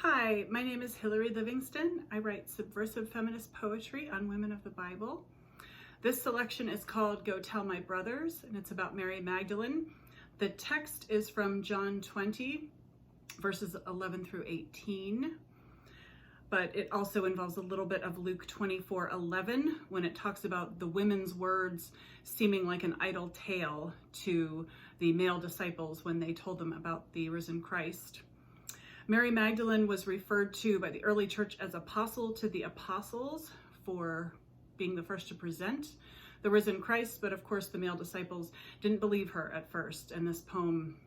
Hi, my name is Hillary Livingston. I write subversive feminist poetry on women of the Bible. This selection is called Go Tell My Brothers, and it's about Mary Magdalene. The text is from John 20, verses 11 through 18, but it also involves a little bit of Luke 24:11 when it talks about the women's words seeming like an idle tale to the male disciples when they told them about the risen Christ. Mary Magdalene was referred to by the early church as apostle to the apostles for being the first to present the risen Christ, but of course the male disciples didn't believe her at first, and this poem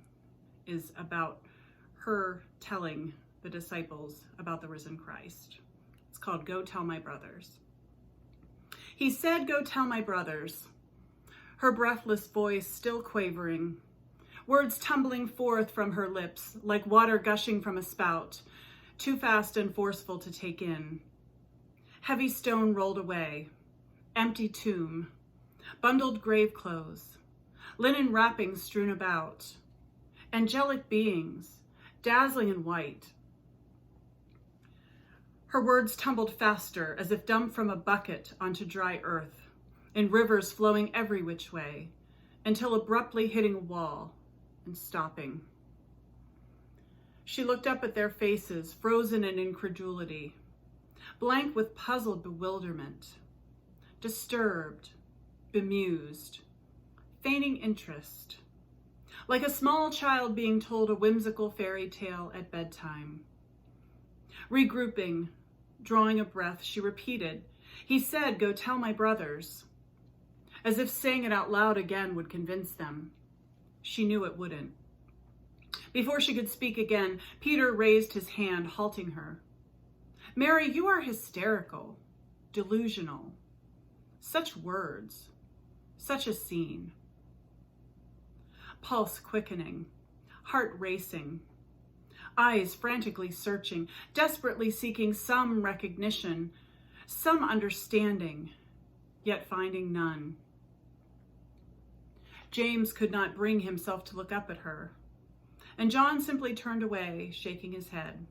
is about her telling the disciples about the risen Christ. It's called Go Tell My Brothers. He said, "Go tell my brothers," her breathless voice still quavering, words tumbling forth from her lips like water gushing from a spout, too fast and forceful to take in. Heavy stone rolled away, empty tomb, bundled grave clothes, linen wrappings strewn about, angelic beings, dazzling in white. Her words tumbled faster as if dumped from a bucket onto dry earth, in rivers flowing every which way, until abruptly hitting a wall and stopping. She looked up at their faces, frozen in incredulity, blank with puzzled bewilderment, disturbed, bemused, feigning interest, like a small child being told a whimsical fairy tale at bedtime. Regrouping, drawing a breath, she repeated, "He said, go tell my brothers," as if saying it out loud again would convince them. She knew it wouldn't. Before she could speak again, Peter raised his hand, halting her. "Mary, you are hysterical, delusional. Such words, such a scene." Pulse quickening, heart racing, eyes frantically searching, desperately seeking some recognition, some understanding, yet finding none. James could not bring himself to look up at her, and John simply turned away, shaking his head.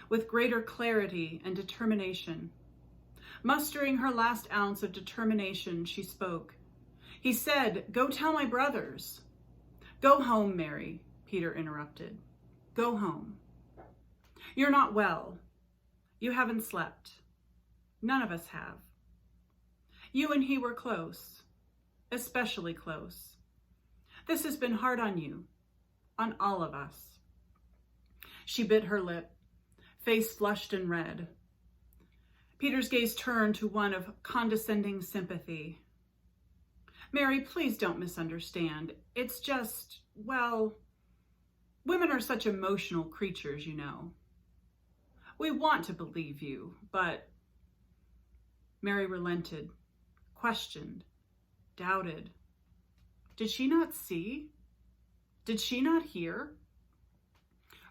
With greater clarity and determination, mustering her last ounce of determination, she spoke. "He said, go tell my brothers." "Go home, Mary," Peter interrupted. "Go home. You're not well. You haven't slept. None of us have. You and he were close. Especially close. This has been hard on you, on all of us." She bit her lip, face flushed and red. Peter's gaze turned to one of condescending sympathy. "Mary, please don't misunderstand. It's just, well, women are such emotional creatures, you know. We want to believe you, but..." Mary relented, questioned, doubted. Did she not see? Did she not hear?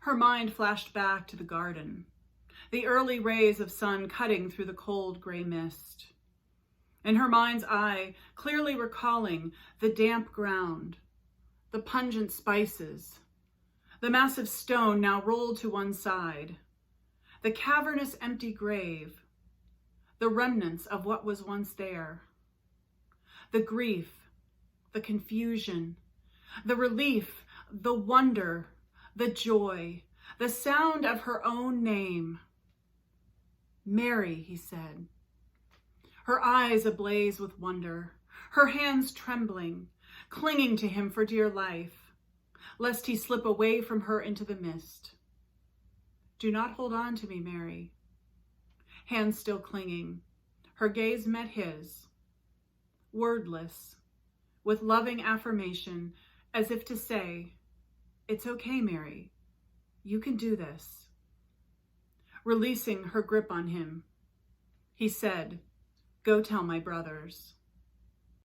Her mind flashed back to the garden, the early rays of sun cutting through the cold gray mist. In her mind's eye, clearly recalling the damp ground, the pungent spices, the massive stone now rolled to one side, the cavernous empty grave, the remnants of what was once there. The grief, the confusion, the relief, the wonder, the joy, the sound of her own name. "Mary," he said, her eyes ablaze with wonder, her hands trembling, clinging to him for dear life, lest he slip away from her into the mist. "Do not hold on to me, Mary." Hands still clinging, her gaze met his, wordless, with loving affirmation, as if to say, "It's okay, Mary. You can do this." Releasing her grip on him, he said, "Go tell my brothers."